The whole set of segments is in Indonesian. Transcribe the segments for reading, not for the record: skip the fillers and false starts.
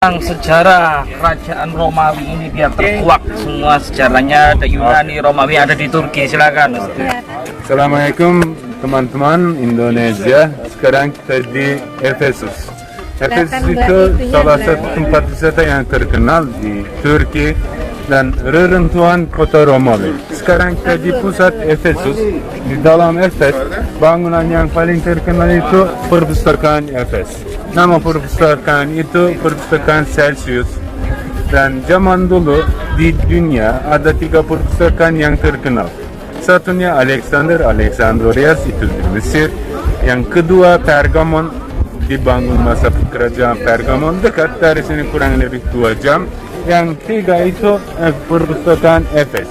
Sejarah kerajaan Romawi ini biar terkuak semua sejarahnya, ada Yunani, Romawi ada di Turki. Silakan. Assalamualaikum teman-teman Indonesia. Sekarang kita di Efesus. Efesus itu salah satu tempat wisata yang terkenal di Turki dan reruntuhan kota Romawi. Sekarang kita di pusat Efesus. Di dalam Efes, bangunan yang paling terkenal itu perpustakaan Efes. Nama perpustakaan itu perpustakaan Celsius. Dan zaman dulu di dunia ada 3 perpustakaan yang terkenal. Satunya Alexandrias itu di Mesir. Yang kedua Pergamon, dibangun masa kerajaan Pergamon, dekat dari sini kurang lebih 2 jam. Yang tiga itu perpustakaan Efes.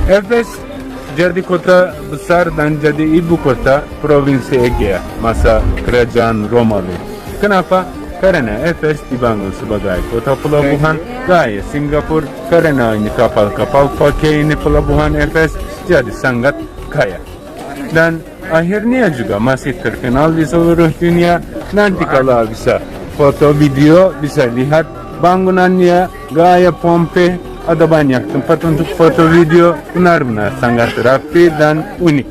Efes jadi kota besar dan jadi ibu kota provinsi Egea masa kerajaan Romawi. Kenapa? Karena Efes dibangun sebagai kota pelabuhan gaya Singapura. Karena ini kapal-kapal pakai ini pelabuhan Efes jadi sangat kaya. Dan akhirnya juga masih terkenal di seluruh dunia. Nanti kalau bisa foto video bisa lihat bangunannya gaya Pompei, ada banyak tempat untuk foto video, benar-benar sangat rapi dan unik.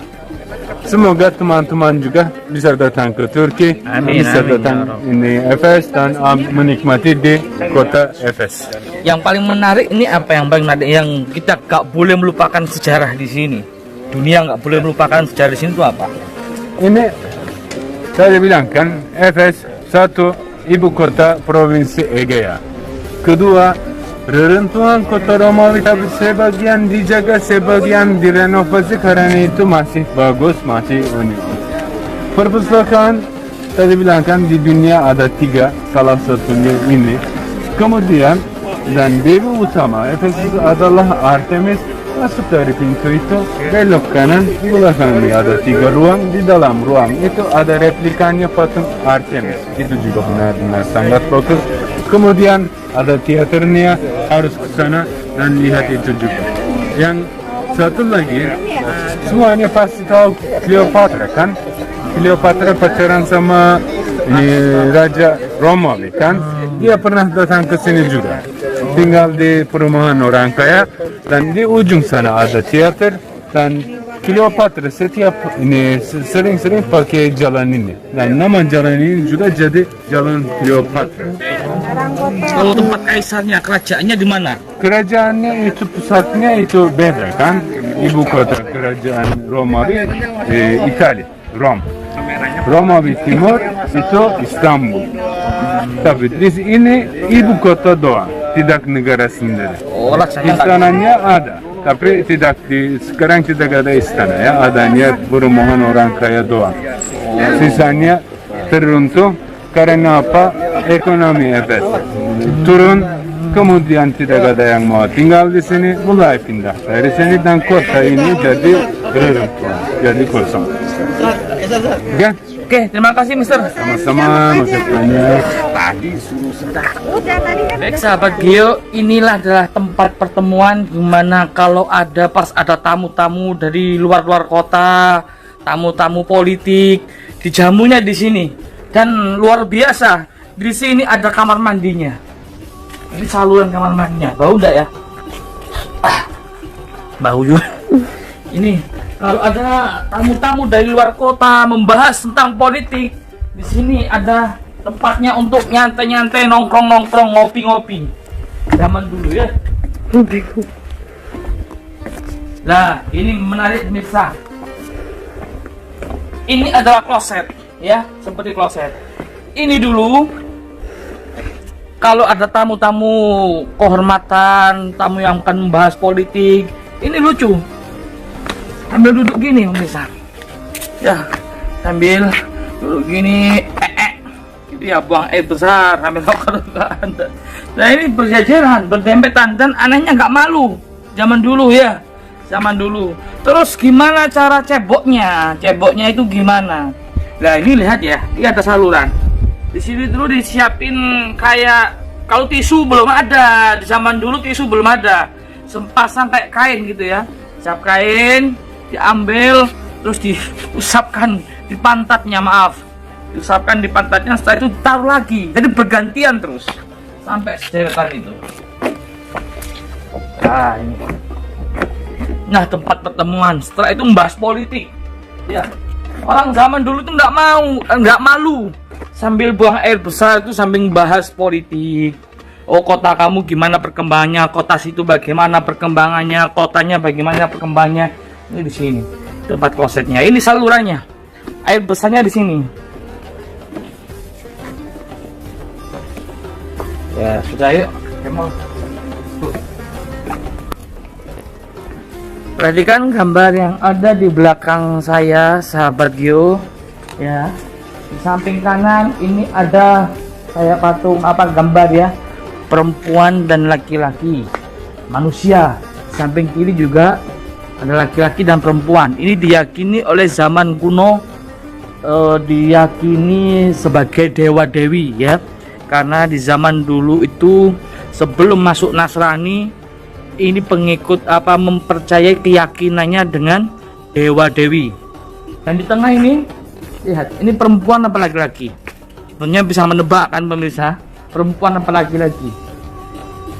Semoga teman-teman juga bisa datang ke Turki, bisa datang ini Efes dan menikmati di kota Efes. Yang paling menarik ini apa yang paling menarik yang kita gak boleh melupakan sejarah di sini? Dunia gak boleh melupakan sejarah di sini itu apa? Ini saya bilang kan Efes satu ibu kota provinsi Egea. Kedua, reruntuhan kota Romawi tapi sebagian dijaga, sebagian direnovasi karena itu masih bagus, masih unik. Perpustakaan tadi bilang kan di dunia ada 3, salah satunya ini. Kemudian dan dewi utama Efesus adalah Artemis. Masuk dari pintu itu belok kanan, di belakangnya ada 3 ruang. Di dalam ruang itu ada replikanya patung Artemis. Itu juga benar-benar sangat bagus. Kemudian ada teaternya, harus ke sana dan lihat itu juga. Yang satu lagi, semuanya pasti tahu Cleopatra kan? Cleopatra pacaran sama Raja Romawi kan? Dia pernah datang ke sini juga. Tinggal di perumahan orang kaya dan di ujung sana ada teater dan Cleopatra setiap ini sering-sering pakai jalan ini dan nama jalan ini juga jadi Jalan Cleopatra. Kalau tempat kaisarnya, kerajaannya di mana? Kerajaannya itu pusatnya itu beda kan, ibu kota kerajaan Romawi Italia, Romawi Timur itu Istanbul. Tapi di sini ibu kota doang, tidak negara sendiri. Istananya ada, tapi sekarang tidak ada istana ya, adanya perumahan orang kaya doang. Sisanya teruntuh karena apa? Ekonomi Efes turun, kemudian tidak ada yang mau tinggal di sini, mulai pindah dari sini dan kota ini jadi beruntuh, jadi kosong. Oke, terima kasih Mister. Sama-sama, masih banyak. Baik sahabat Geo, inilah adalah tempat pertemuan gimana kalau pas ada tamu-tamu dari luar kota, tamu-tamu politik, dijamunya di sini. Dan luar biasa, di sini ada kamar mandinya. Ini saluran kamar mandinya, bau enggak ya? Bau juga. Ini kalau ada tamu-tamu dari luar kota membahas tentang politik, di sini ada tempatnya untuk nyantai-nyantai, nongkrong-nongkrong, ngopi-ngopi. Zaman dulu ya. Nah, ini menarik pemirsa. Ini adalah kloset, ya, seperti kloset. Ini dulu kalau ada tamu-tamu kehormatan, tamu yang akan membahas politik, ini lucu. Sambil duduk gini pemirsa. Ya, sambil duduk gini, ya buang air besar sambil rokok. Nah ini berjajaran, berdempetan dan anehnya nggak malu. Zaman dulu ya, zaman dulu. Terus gimana cara ceboknya? Ceboknya itu gimana? Nah ini lihat ya, ini ada saluran. Di sini dulu disiapin kayak kalau tisu belum ada, di zaman dulu tisu belum ada, sepasang kayak kain gitu ya. Siap kain, diambil terus diusapkan di pantatnya, maaf. diusapkan di pantatnya, setelah itu taruh lagi, jadi bergantian terus sampai sederetan itu. Nah ini, nah tempat pertemuan. Setelah itu membahas politik, ya. Orang zaman dulu tuh nggak malu sambil buang air besar itu sambil bahas politik. Oh, kota kamu gimana perkembangannya, kota situ bagaimana perkembangannya, kotanya bagaimana perkembangannya. Ini di sini tempat klosetnya, ini salurannya, air besarnya di sini. Ya sudah, yuk Kemal. Perhatikan gambar yang ada di belakang saya, sahabat Gio. Ya, di samping kanan ini ada saya patung gambar ya, perempuan dan laki-laki, manusia. Samping kiri juga ada laki-laki dan perempuan. Ini diyakini oleh zaman kuno, diyakini sebagai dewa-dewi ya, karena di zaman dulu itu sebelum masuk Nasrani, ini pengikut mempercayai keyakinannya dengan dewa-dewi. Dan di tengah ini, lihat, ini perempuan apa laki-laki? Tentunya bisa menebak kan pemirsa, perempuan apa laki-laki?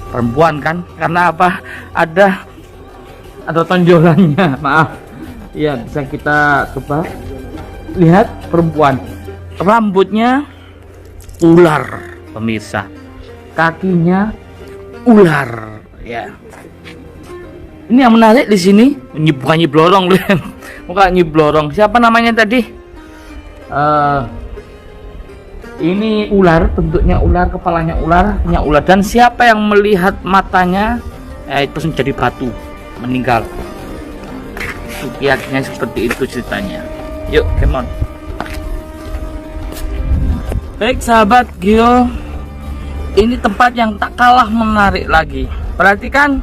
Perempuan kan, karena apa? Ada tonjolannya, maaf. Ya, bisa kita coba lihat, perempuan. Rambutnya ular, pemirsa. Kakinya ular, ya. Ini yang menarik di sini, bukan nyiblorong, bukan nyiblorong. Siapa namanya tadi? Ini ular, bentuknya ular, kepalanya ular, punya ular. Dan siapa yang melihat matanya, itu menjadi batu, meninggal. Keyakinannya seperti itu ceritanya. Yuk, come on. Baik sahabat Gio, ini tempat yang tak kalah menarik lagi. Perhatikan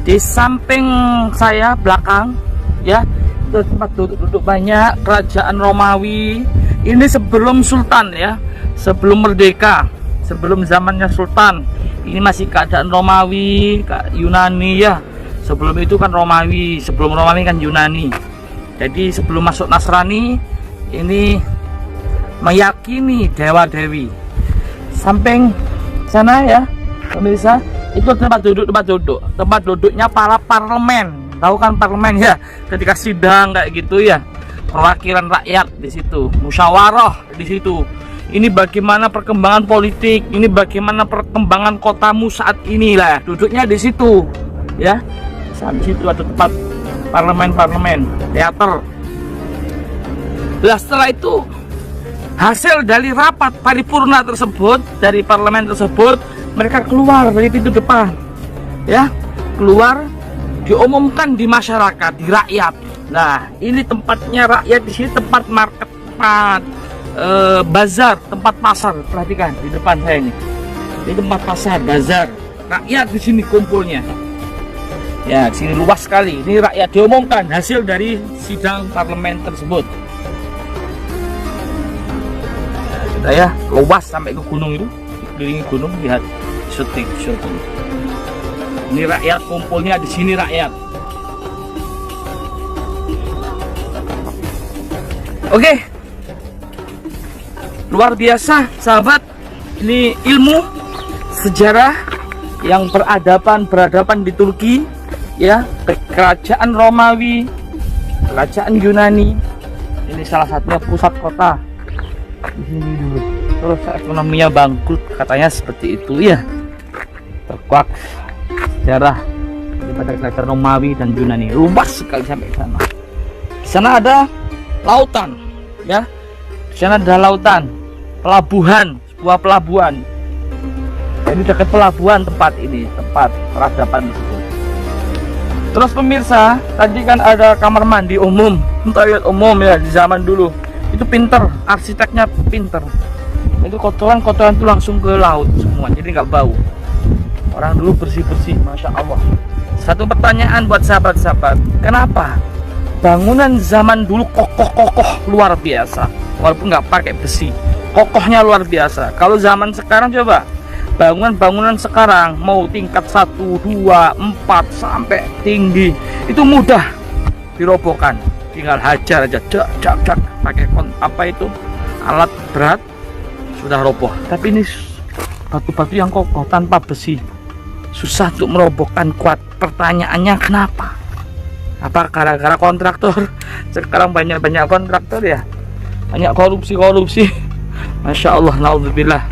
di samping saya belakang ya, itu tempat duduk banyak kerajaan Romawi. Ini sebelum Sultan ya, sebelum merdeka, sebelum zamannya Sultan. Ini masih keadaan Romawi, Yunani ya. Sebelum itu kan Romawi, sebelum Romawi kan Yunani. Jadi sebelum masuk Nasrani, ini meyakini dewa-dewi. Samping sana ya, pemirsa, itu tempat duduknya para parlemen. Tahu kan parlemen ya, ketika sidang kayak gitu ya, perwakilan rakyat di situ, musyawarah di situ. Ini bagaimana perkembangan politik, ini bagaimana perkembangan kotamu saat ini lah, duduknya di situ ya. Di situ ada tempat parlemen, teater. Nah, setelah itu hasil dari rapat paripurna tersebut, dari parlemen tersebut, mereka keluar dari pintu depan ya, keluar, diumumkan di masyarakat, di rakyat. Nah, ini tempatnya rakyat di sini, tempat market, tempat bazar, tempat pasar. Perhatikan di depan saya ini tempat pasar, bazar. Rakyat di sini kumpulnya. Ya, di sini luas sekali. Ini rakyat diumumkan hasil dari sidang parlemen tersebut. Nah, ya, luas sampai ke gunung itu, dikelilingi gunung, lihat, syuting. Ini rakyat kumpulnya di sini, rakyat. Oke, luar biasa sahabat. Ini ilmu sejarah yang berhadapan di Turki ya, kerajaan Romawi, kerajaan Yunani. Ini salah satunya pusat kota di sini dulu. Terus ekonominya bangkrut, katanya seperti itu ya. Terkuak sejarah daripada kerajaan Romawi dan Yunani, luas sekali sampai ke sana. Di sana ada lautan ya, di sana ada lautan, pelabuhan, sebuah pelabuhan. Jadi dekat pelabuhan tempat ini, tempat peradaban tersebut. Terus pemirsa, tadi kan ada kamar mandi umum, toilet umum ya di zaman dulu. Itu pinter, arsiteknya pinter. Itu kotoran itu langsung ke laut semua, jadi nggak bau. Orang dulu bersih-bersih, masya Allah. Satu pertanyaan buat sahabat-sahabat, kenapa bangunan zaman dulu kokoh luar biasa, walaupun nggak pakai besi, kokohnya luar biasa. Kalau zaman sekarang coba, bangunan sekarang mau tingkat 1, 2, 4 sampai tinggi itu mudah dirobohkan, tinggal hajar aja, jak pakai alat berat sudah roboh. Tapi ini batu-batu yang kokoh tanpa besi, susah untuk merobohkan, kuat. Pertanyaannya kenapa? Apa gara-gara kontraktor? Sekarang banyak kontraktor ya, banyak korupsi. Masya Allah, naudzubillah.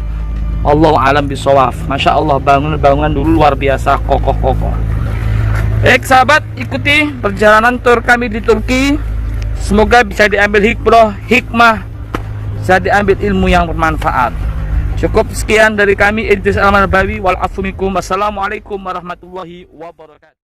Allah alam bisawaf. Masya Allah, bangunan dulu luar biasa kokoh. Sahabat, ikuti perjalanan tur kami di Turki. Semoga bisa diambil hikmah, bisa diambil ilmu yang bermanfaat. Cukup sekian dari kami, Idris Al-Marbawi. Wal afu minkum. Wassalamualaikum warahmatullahi wabarakatuh.